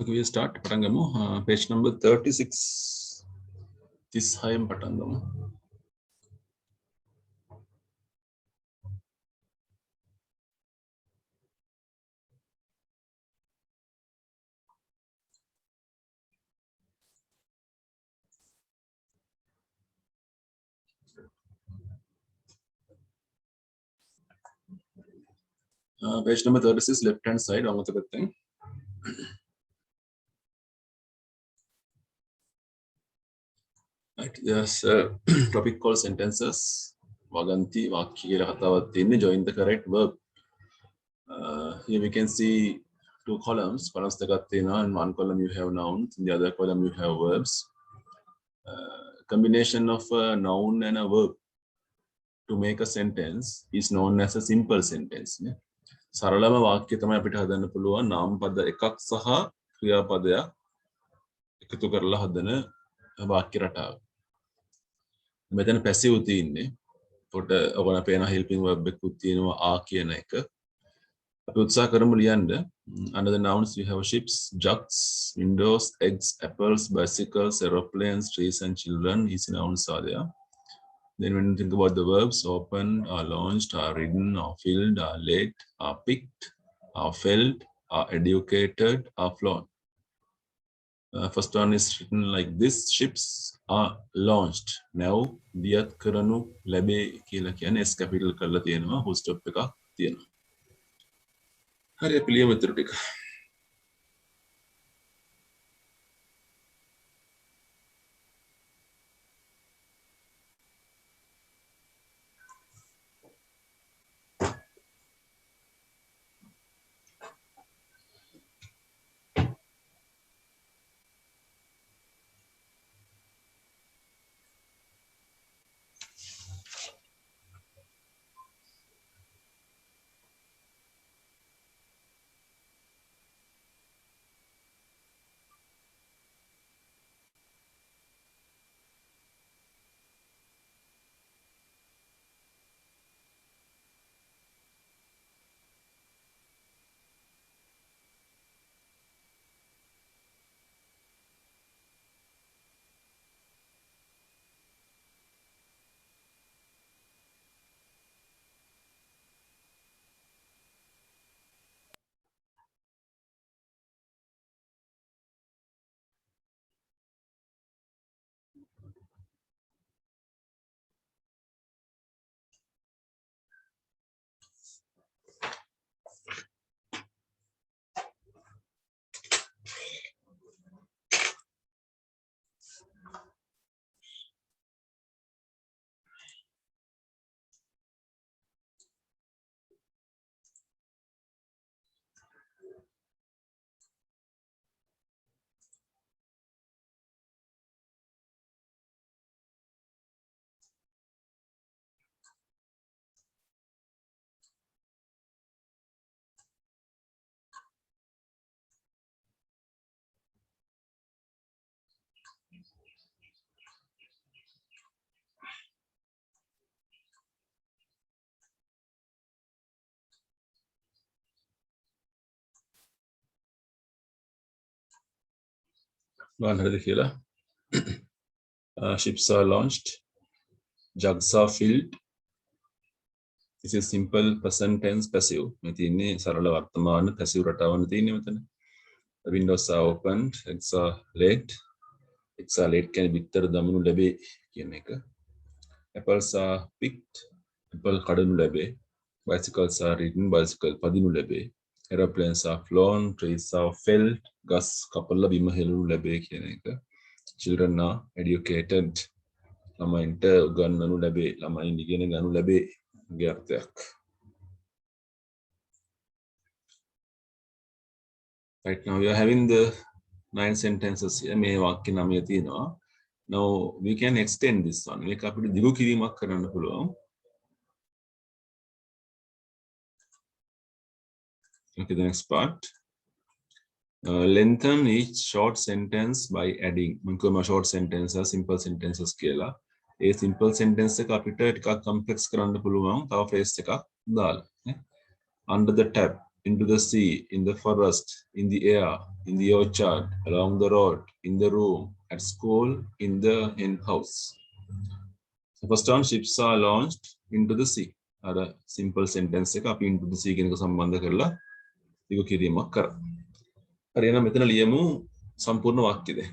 Okay, we start. පටන් ගමු. Page number 36. 36 පටන් ගමු. Page number 36, left hand side, අමතක පැත්තෙන්. Right, there's a topic called sentences. වගන්ති වාක්‍ය කියලා කතාවක් තියෙන්නේ. Join the correct verb. Here we can see two columns. Columns දෙකක් තියෙනවා. In one column you have nouns, in the other column you have verbs. Combination of a noun and a verb to make a sentence is known as a simple sentence. සරලම වාක්‍ය තමයි අපිට හදන්න පුළුවන් නාමපද එකක් සහ ක්‍රියාපදයක් එකතු කරලා හදන වාක්‍ය රටාව. මෙතන පැසිව් තියෙන්නේ. පොඩ ඔයගොල්ලෝ පේන helping verb එකකුත් තියෙනවා ආ කියන එක. අපි උත්සාහ කරමු ලියන්න. Under the nouns we have ships, jugs, windows, eggs, apples, bicycles, aeroplanes, trees and children. Easy nouns are there. Then when you think about the verbs, opened, are launched, are ridden, are filled, are laid, are picked, are felt, are educated, are flown. First one is written like this: ships are launched. Now, diyat karanu labe කියලා කියන්නේ S capital කරලා තියෙනවා. full stop එකක් තියෙනවා. හරි අපි ලියමු ඊටු ටික. බලන්න හරිද කියලා. Ships are launched. Jugs are filled. This is simple present tense passive. මේ තියෙන්නේ සරල වර්තමාන passive රටාවන තියෙන්නේ මෙතන. The windows are opened. Eggs are laid. Eggs are laid කියන්නේ බිත්තර දමනු ලැබේ කියන එක. Apples are picked. Apple කඩනු ලැබේ. Bicycles are ridden. Bicycle පදිනු ලැබේ. Aeroplanes are flown. Trees are felled. ගස් කපලා බිම හෙළනු ලැබේ කියන එක. Children are educated. ළමයින්ට උගන්වනු ලැබේ. ළමයින් ඉගෙන ගන්නු ලැබේ. ගේ අර්ථයක්. Right now we are having the 9 sentences here. මේ වාක්‍ය 9 තියෙනවා. Now we can extend this one. මේක අපිට දිගු කිරීමක් කරන්න පුළුවන්. Okay, the next part. Lengthen each short sentence by adding. මම කියනවා short sentences, simple sentences කියලා. ඒ simple sentence එක අපිට ටිකක් complex කරන්න පුළුවන්. තව phrase එකක් දාලා. Under the tab. into the sea, in the forest, in the air, in the orchard, along the road, in the room, at school, in the hen house. So first one, ships are launched into the sea. Ada simple sentence එක අපි into the sea කියන එක සම්බන්ධ කරලා ඉගු කිරීමක් කරා. හරි එහෙනම් මෙතන ලියමු සම්පූර්ණ වාක්‍ය දෙක.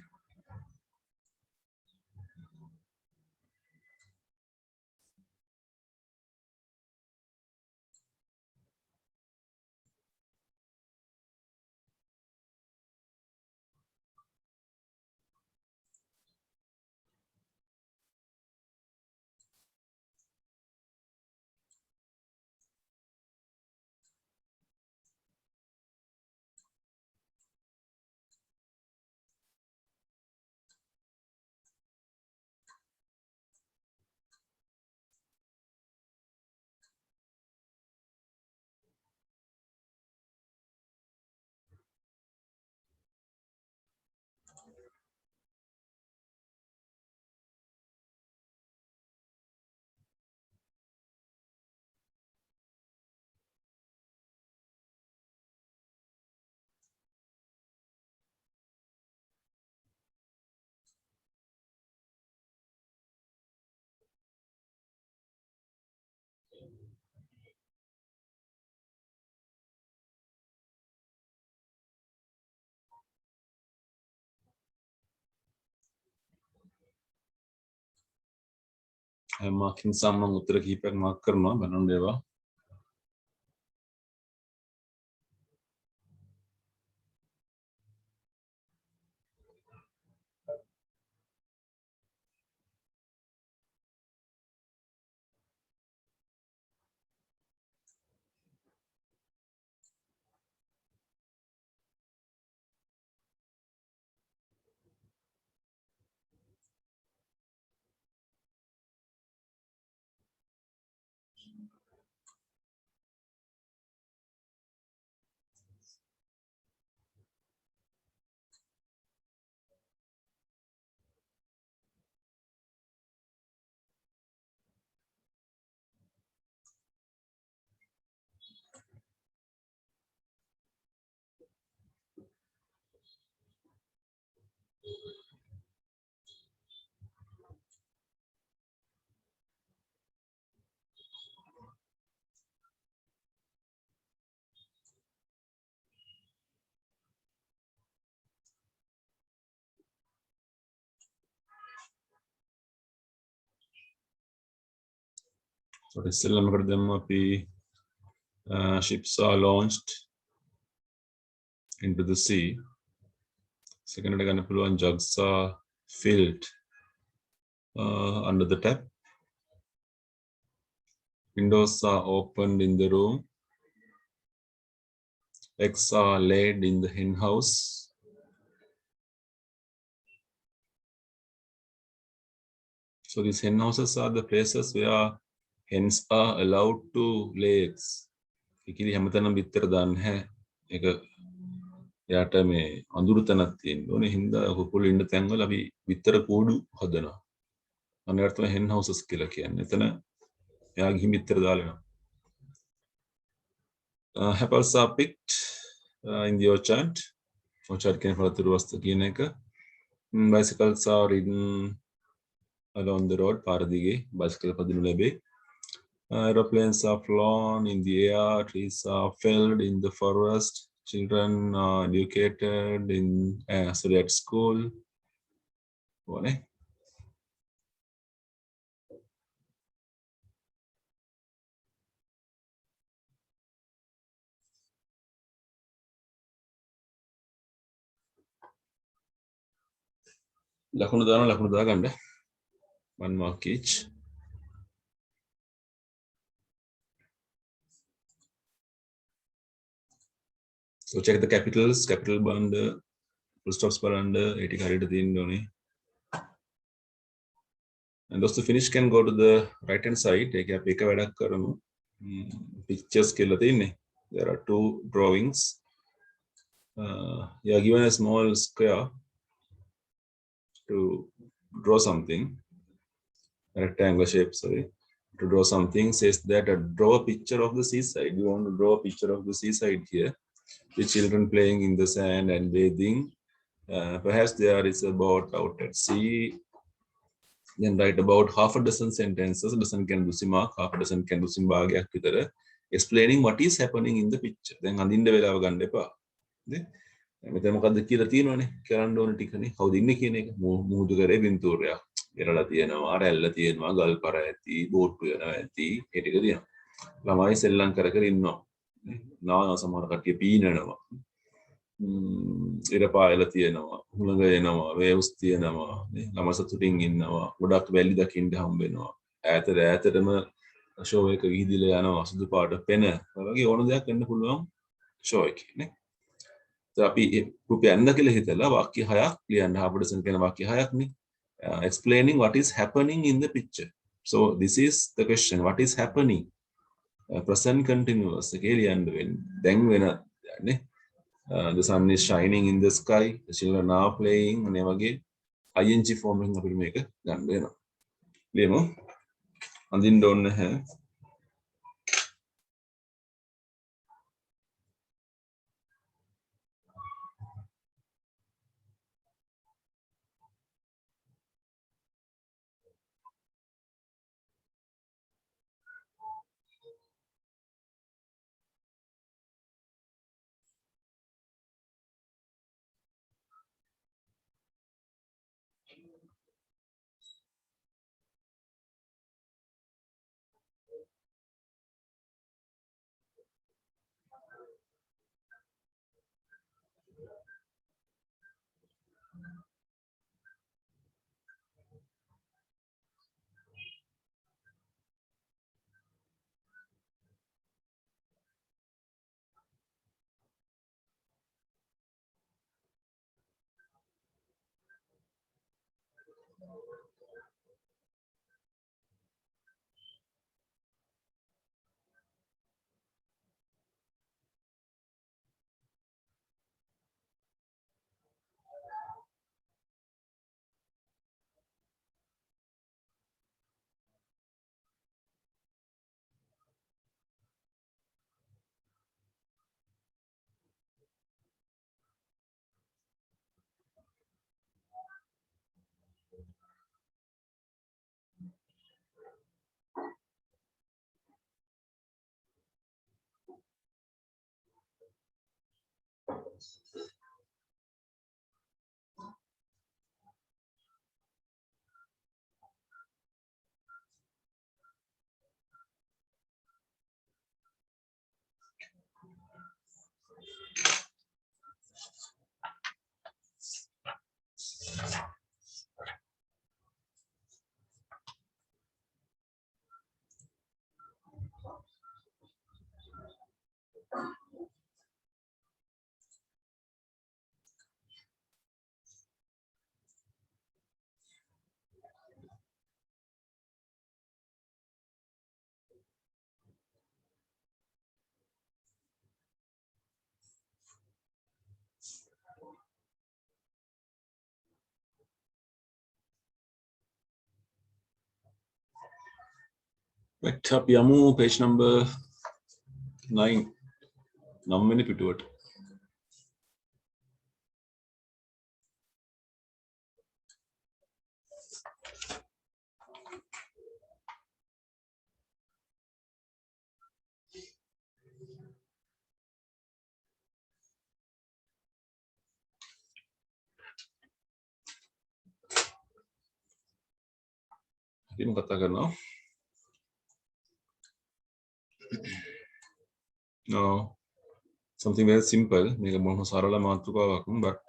මාකින් සම්මන් උත්තර කිහිපයක් මාක් කරනවා බලන්න ඒවා. So ඉස්සෙල්ලාම කර දැම්ම අපි ships are launched into the sea. Second එක ගන්න පුළුවන් jugs are filled under the tap. Windows are opened in the room. Eggs are laid in the hen house. So these hen houses are the places where hens are allowed to lay eggs. ඉකිලි හැමතැනම බිත්තර දාන්න නැහැ. ඒක යාට මේ අඳුරු තැනක් තියෙන්න ඕනේ. හින්දා කුකුළු ඉන්න තැන්වල අපි බිත්තර කූඩු හදනවා. අනිවාර්ය තමයි hen houses කියලා කියන්නේ. එතන එයා ගිහින් බිත්තර දාලා එනවා. Apples are picked in the orchard. Orchard කියන පළතුරු වස්තු කියන එක. Bicycles are ridden along the road. පාර දිගේ bicycle පදිනු ලැබේ. Aeroplanes are flown in the air. Trees are felled in the forest. Children are educated at school. What? ලකුණු දාගන්න. 1 mark each. So check the capitals. Capital බලන්න, full stops බලන්න, ඒ ටික හරියට තියෙන්න ඕනේ. And those to finish can go to the right hand side. ඒක අපි එක වැඩක් කරමු. Pictures කියලා තියෙන්නේ. There are 2 drawings. You are given a small square to draw something. Rectangular shape, sorry. To draw something says that draw a picture of the seaside. You want to draw a picture of the seaside here. The children playing in the sand and bathing. Perhaps there is a boat out at sea. Then write about half a dozen sentences. Dozen can do mark, half a dozen can do bhagyak vitara, explaining what is happening in the picture. Then andinda velawa ganna epa. මෙතන මොකද්ද කියලා තියෙනවනේ කරන්න ඕන ටිකනේ කවුද ඉන්නේ කියන එක මුහුදු කරේ බින්තූරයක් එරලා තියෙනවා රැල්ල තියෙනවා ගල් පර ඇති බෝට්ටු යනවා ඇති ඒ ටික තියෙනවා ළමයි සෙල්ලම් කර කර ඉන්නවා නාන සමහර කට්ටිය පීනනවා ඉර පායලා තියෙනවා හුළඟ එනවා වේව්ස් තියෙනවා නේ ළම සතුටින් ඉන්නවා ගොඩක් වැලි දකින්න හම්බ වෙනවා ඈතටම ෂෝ එක ගිහිදිලා යනවා සුදු පාට පෙන වගේ ඕන දෙයක් වෙන්න පුළුවන් ෂෝ එකේ නේ අපි රුපියල් 1 කියලා හිතලා වාක්‍ය 6ක් ලියන්න අපිට කියන වාක්‍ය 6ක් නේ explaining what is happening in the picture. So this is the question, what is happening? Present continuous එකේ ලියන්න වෙන්නේ දැන් වෙන නේ the sun is shining in the sky, the children are playing අනේ වගේ ing form එකෙන් අපිට මේක ගන්න වෙනවා ලියමු අඳින්න ඕනේ නැහැ right අපි යමු page number 9 9 වෙනි පිටුවට ඉතින් කතා කරනවා no something very simple මේක මොන සරල මාතෘකාවක් but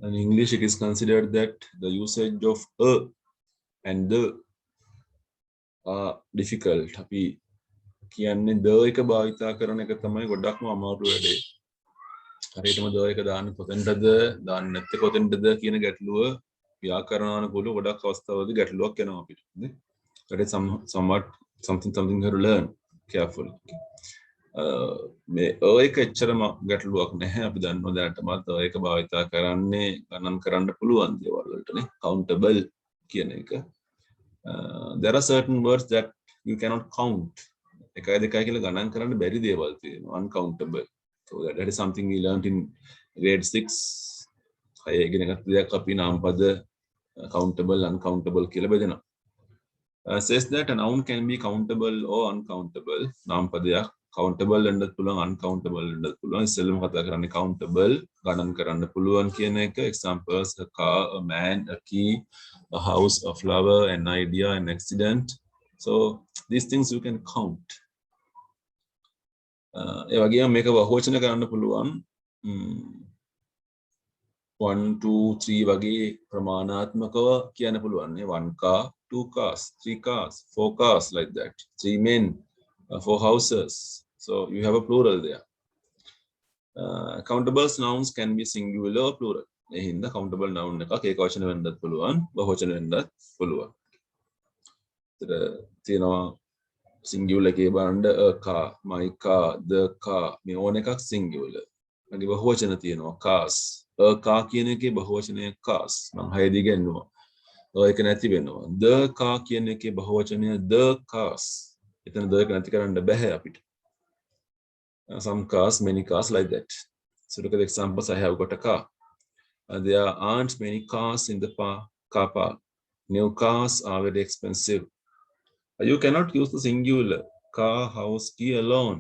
in English it is considered that the usage of a and the are difficult අපි කියන්නේ the එක භාවිතා කරන එක තමයි ගොඩක්ම අමාරු වැඩේ හරියටම the එක දාන්න කොතෙන්ටද දාන්න නැත්te කොතෙන්ටද කියන ගැටලුව ව්‍යාකරණානුකූලව ගොඩක් අවස්ථාවලදී ගැටලුවක් එනවා අපිට නේ that is somewhat something you have to learn carefully මේ එක එච්චරම ගැටලුවක් නැහැ අපි දන්නවා දැනටමත් ඒක භාවිතා කරන්නේ ගණන් කරන්න පුළුවන් දේවල් වලට නේ countable කියන එක there are certain words that you cannot count. එකයි දෙකයි කියලා ගණන් කරන්න බැරි දේවල් තියෙනවා, uncountable. So that is something we learned in grade 6. අය ඉගෙන ගත්ත දෙයක් අපි නාමපද countable, uncountable කියලා බෙදෙනවා. Says that a noun can be countable or uncountable. නාමපදයක් countable වෙන්නත් පුළුවන්, uncountable වෙන්නත් පුළුවන්. ඉස්සෙල්ලම කතා කරන්නේ countable ගණන් කරන්න පුළුවන් කියන එක. Examples: a car, a man, a key, a house, a flower, an idea, an accident. So these things you can count. ඒ වගේම මේක බහුවචන කරන්න පුළුවන්. 1 2 3 වගේ ප්‍රමාණාත්මකව කියන්න පුළුවන්. 1 car, 2 cars, 3 cars, 4 cars, like that. 3 men, 4 houses. So you have a plural there. Countable nouns can be singular or plural. ඒ හින්දා countable noun එකක් ඒක වචන වෙන්නත් පුළුවන්, බහුවචන වෙන්නත් පුළුවන්. ඒතර තියෙනවා singular එකේ බලන්න a car, my car, the car, මේ ඕන එකක් singular. මගේ බහුවචන තියෙනවා cars. a car කියන එකේ බහුවචනය cars. මම 6 දී ගන්නවා. ඒක නැති වෙනවා. the car කියන එකේ බහුවචනය the cars. එතන the එක නැති කරන්න බෑ අපිට. Some cars, many cars, like that. So look at the examples. I have got a car. There aren't many cars in the car park. New cars are very expensive. You cannot use the singular car, house, key alone.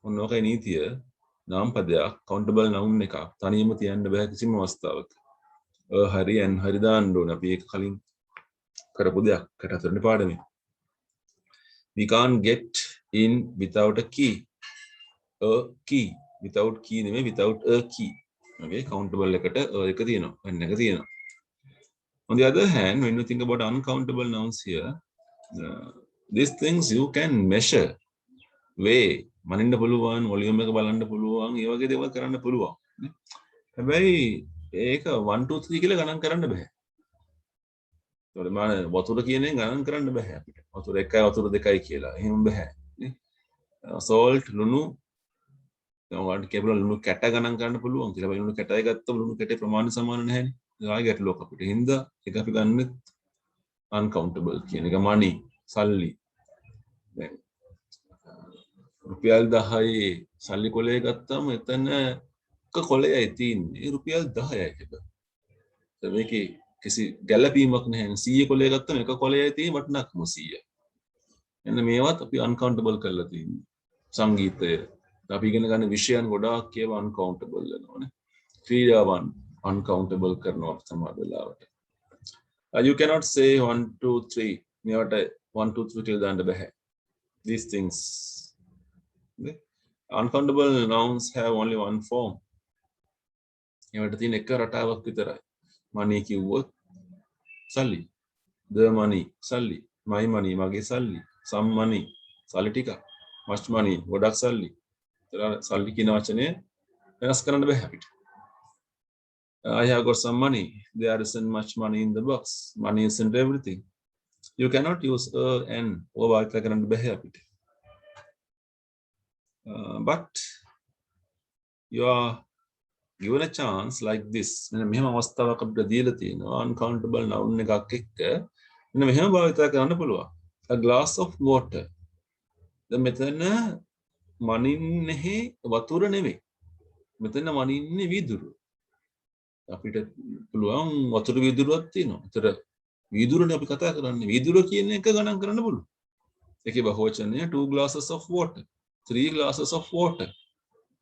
ඔන්නෝකයි නීතිය. නාමපදයක් countable noun එකක් තනියම තියන්න බෑ කිසිම අවස්ථාවක. හරි and හරි දාන්න ඕන. අපි ඒක කලින් කරපු දෙයක් කට හතරනේ පාඩමේ. We can't get in without a key. A key. Without key නෙමෙයි, without a key. Okay, countable එකට එක තියෙනවා. n එක තියෙනවා. On the other hand, when you think about uncountable nouns here, these things you can measure, weigh, මනින්න පුළුවන්, volume එක බලන්න පුළුවන්, ඒ වගේ දේවල් කරන්න පුළුවන්. හැබැයි ඒක 1 2 3 කියලා ගණන් කරන්න බෑ. ඒතකොට මම වතුර කියන එක ගණන් කරන්න බෑ අපිට. වතුර 1යි වතුර 2යි කියලා. එහෙම බෑ. නේ? salt, ලුණු, ඔයාලට කේබල් ලුණු කැට ගණන් කරන්න පුළුවන් කියලා. බයි ලුණු කැටයි ගත්තම ලුණු කැටේ ප්‍රමාණය සමාන නැහැනේ. ඒක ආයෙ ගැටලුවක් අපිට. හින්දා ඒක අපි ගන්නෙ uncountable කියන එක. money, සල්ලි. දැන් රුපියල් 10යි සල්ලි කොලේ ගත්තම එතන එක කොලයයි තියෙන්නේ රුපියල් 10යි එක. මේකේ කිසි ගැළපීමක් නැහැ. 100 කොලේ ගත්තම එක කොලයයි තියෙන්නේ වටිනාකම 100. එන්න මේවත් අපි uncountable කරලා තියෙන්නේ. සංගීතය අපි ඉගෙන ගන්න විෂයන් ගොඩාක් ඒවා uncountable වෙනවානේ. ක්‍රීඩාවන් uncountable කරනවා සමහර වෙලාවට. You cannot say 1 2 3 මේවට 1 2 3 කියලා දාන්න බෑ. These things. Uncountable nouns have only one form. ඒවට තියෙන එක රටාවක් විතරයි. money කිව්වොත් සල්ලි. the money සල්ලි. my money මගේ සල්ලි. some money සල්ලි ටික. much money ගොඩක් සල්ලි. සල්ලි කියන වචනේ වෙනස් කරන්න බෑ අපිට. I have got some money. There isn't much money in the box. Money isn't everything. You cannot use and over කරන්න බෑ අපිට. But you are given a chance like this. මෙහෙම අවස්ථාවක් අපිට දීලා තියෙනවා uncountable noun එකක් එක්ක. මෙන්න මෙහෙම භාවිත කරන්න පුළුවන්. A glass of water. දැන් මෙතන මනින්නේ වතුර නෙමෙයි. මෙතන මනින්නේ වීදුරු. අපිට පුළුවන් වතුර වීදුරුවක් තියෙනවා. ඒතර වීදුරුනේ අපි කතා කරන්නේ. වීදුරුව කියන එක ගණන් කරන්න පුළුවන්. ඒකේ බහුවචනය 2 glasses of water, 3 glasses of water,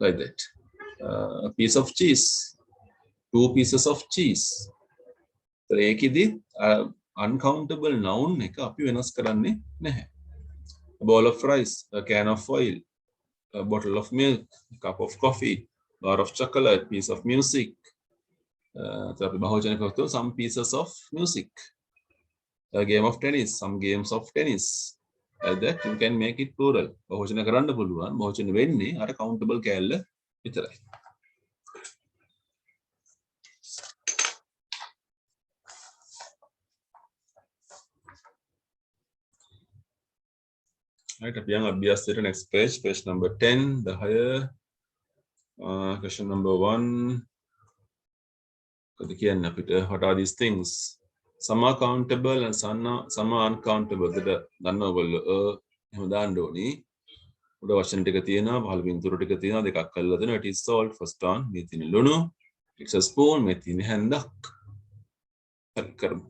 like that. A piece of cheese, 2 pieces of cheese. ඒතර ඒකෙදි uncountable noun එක අපි වෙනස් කරන්නේ නැහැ. A bowl of rice, a can of oil, a bottle of milk, a cup of coffee, bar of chocolate, piece of music. Some pieces of music. A game of tennis, some games of tennis. Like that you can make it plural. බහුවචන කරන්න පුළුවන්. බහුවචන වෙන්නේ අර countable කැලල විතරයි. Right, අපි යන් අභ්‍යාසයට next page, page number 10, the higher question number 1. Again, what are these things? Some are countable and some are uncountable. එහෙම දාන්න ඕනි. උඩ වචන ටික තියෙනවා, පහළ පින්තූර ටික තියෙනවා, දෙකක් අල්ලලා දෙනවා. It is salt first on. මේ තියෙන ලුණු. It's a spoon. මේ තියෙන හැන්දක්. හරි කරමු.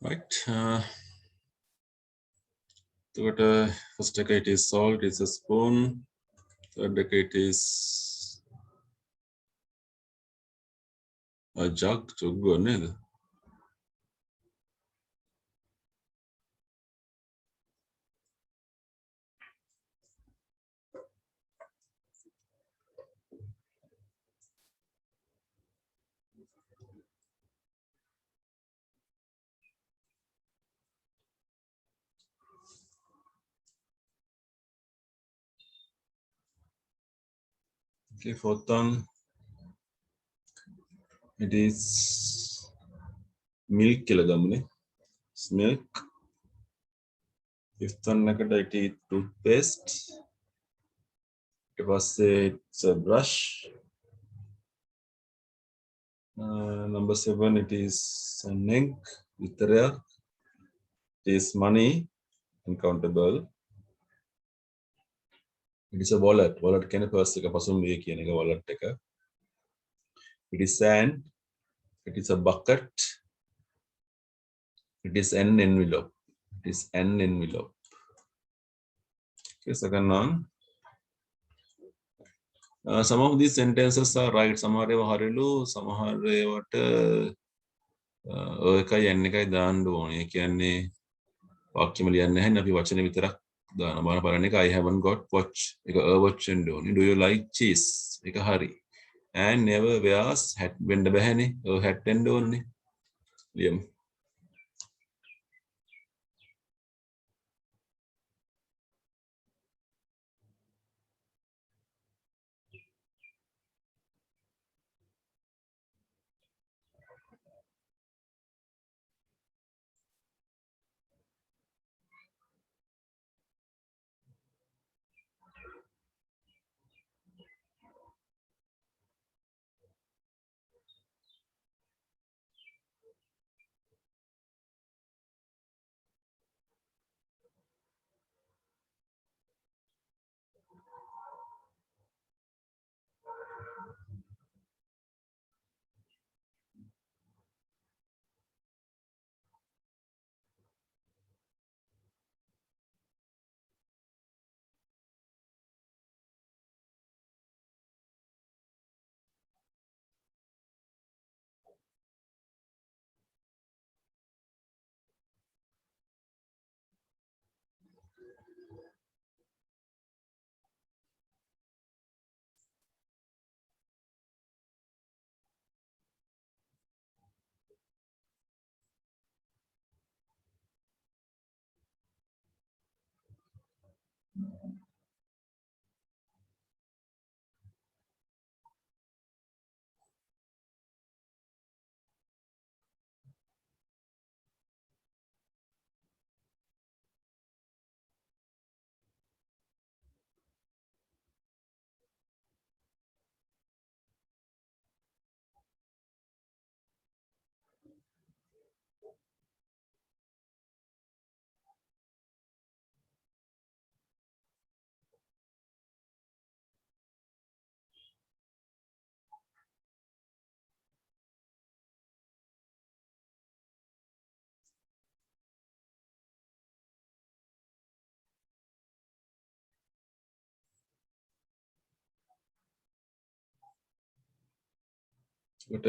Right. එතකොට first එක it is salt, it's a spoon. Third එක it is a jug, jug නේද? Okay, fourth one, it is milk කියලා ගමුනේ. It's milk. Fifth one එකට it is toothpaste. ඊට පස්සේ it's a brush. Number 7, it is an egg. විතරයක්. It is money, uncountable. It is a wallet. Wallet කියන්නේ purse එක පසුම් වේ කියන එක wallet එක. It is sand. It is a bucket. It is an envelope. It is an envelope. Okay, second one. Some of these sentences are right. සමහර ඒවා හරිලු, සමහර ඒවාට ඔය එකයි n එකයි දාන්න ඕනේ. ඒ කියන්නේ වාක්‍යම ලියන්නේ නැහැ. අපි වචනේ විතරක් දානවා. බලන්න බලන්න එක I haven't got watch. එක a watch වෙන්න ඕනේ. Do you like cheese? එක හරි. And never wears hat වෙන්න බෑනේ. hat වෙන්න ඕනේ. ලියමු. But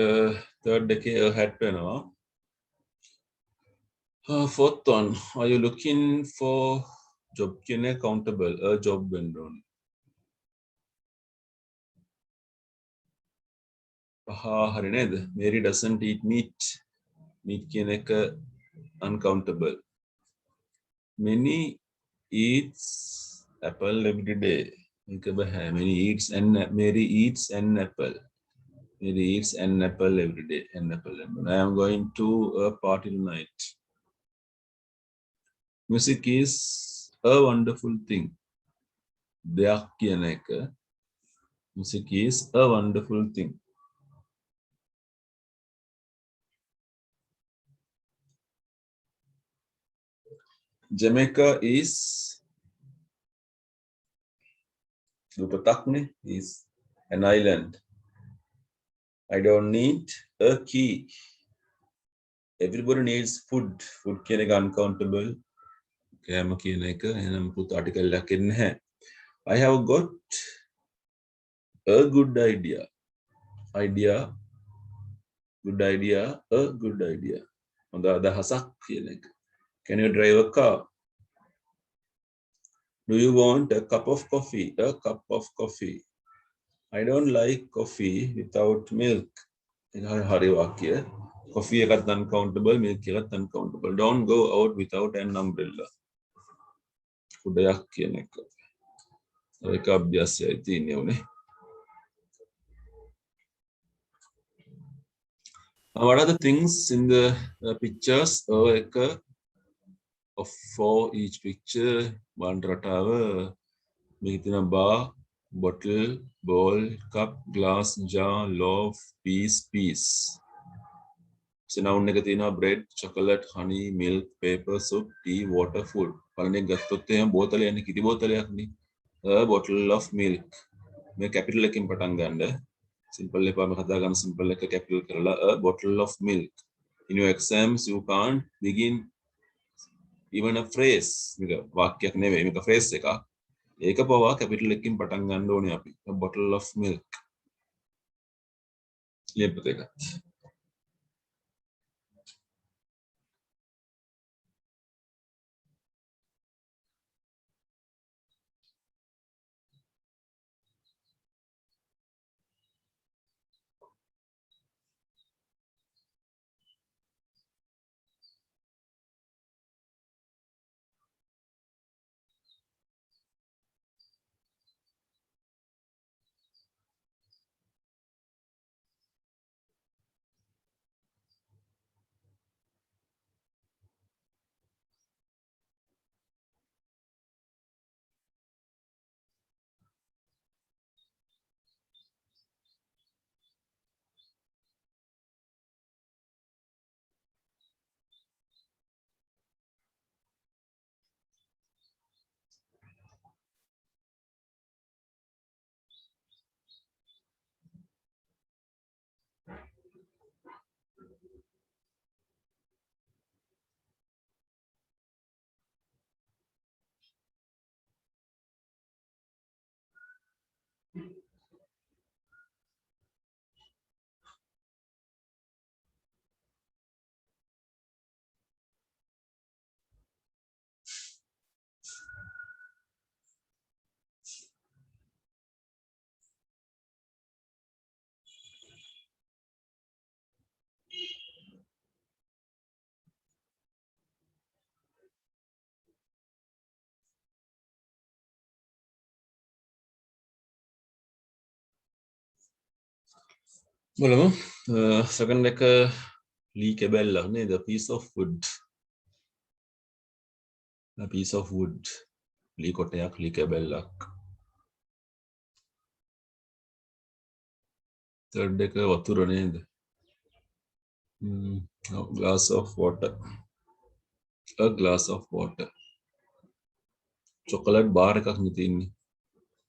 third එකේ hat වෙනවා. Fourth one, are you looking for job කියන accountable a job වෙන්න ඕනේ. හරි නේද? Mary doesn't eat meat. Meat කියන එක uncountable. Many eats apple every day. මේක බෑ. Mary eats an apple. Mary eats an apple every day. An apple. I am going to a party tonight. Music is a wonderful thing. දෙයක් කියන එක. Music is a wonderful thing. Jamaica is is an island. I don't need a key. Everybody needs food. Food කියන එක uncountable. කෑම කියන එක එනම් පුත් article එකක් නැහැ. I have got a good idea. Good idea, a good idea. හොඳ අදහසක් කියන එක. Can you drive a car? Do you want a cup of coffee? A cup of coffee. I don't like coffee without milk. හරි වාක්‍ය. Coffee එකත් uncountable, milk එකත් uncountable. Don't go out without an umbrella. උඩයක් කියන එක. ඒක අභ්‍යාසයයි තියෙන්නේ උනේ. What are the things in the pictures? Of for each picture, one රටාව මේක තියෙන bar, bottle, bowl, cup, glass, jar, loaf, piece. So noun එක තියෙනවා bread, chocolate, honey, milk, paper, soup, tea, water, food. බලන්න ගත්තොත් එහෙනම් බෝතලය යන්නේ කිරි බෝතලයක් නේ. A bottle of milk. මේ capital එකකින් පටන් ගන්න. Simple එක අපි හදා ගන්න simple එක capital කරලා a bottle of milk. In your exams you can't begin even a phrase. මේක වාක්‍යයක් නෙවෙයි මේක phrase එකක්. ඒක පවා capital එකකින් පටන් ගන්න ඕනේ අපි. A bottle of milk. ලියපත එකක්. බලමු. Second එක ලී කැබැල්ලක් නේද? A piece of wood. A piece of wood. ලී කොටයක් ලී කැබැල්ලක්. Third එක වතුර නේද? Glass of water. A glass of water. Chocolate bar එකක් නේ තියෙන්නේ.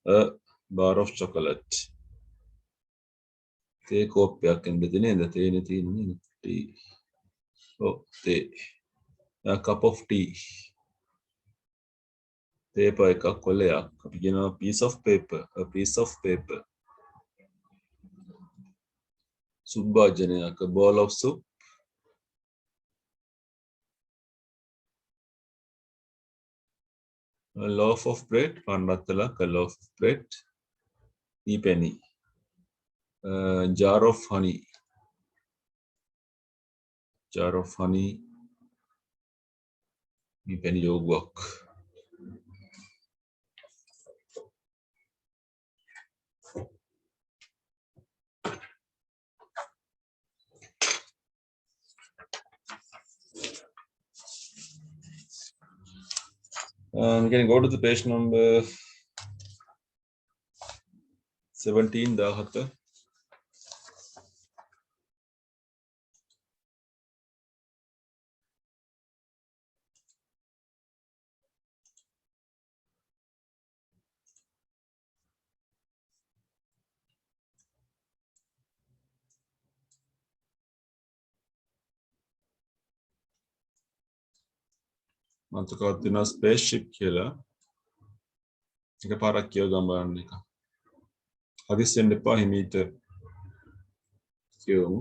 A bar of chocolate. තේ කෝප්පයක් එන්න නේද? තේනේ තියෙන්නේ tea. Oh, tea. A cup of tea. Paper එකක් කොලයක්. අපි කියනවා piece of paper. A piece of paper. Soup භාජනයක bowl of soup. A loaf of bread, panrattalak, a loaf of bread. E penny. Jar of honey. Jar of honey. E penny yogurt. We can go to the page number 17. දාහත. මතකවත් වෙනවා spaceship කියලා. එකපාරක් කියව ගම බලන්න එක. හදිස්සෙන්න එපා හිමීට කියවමු.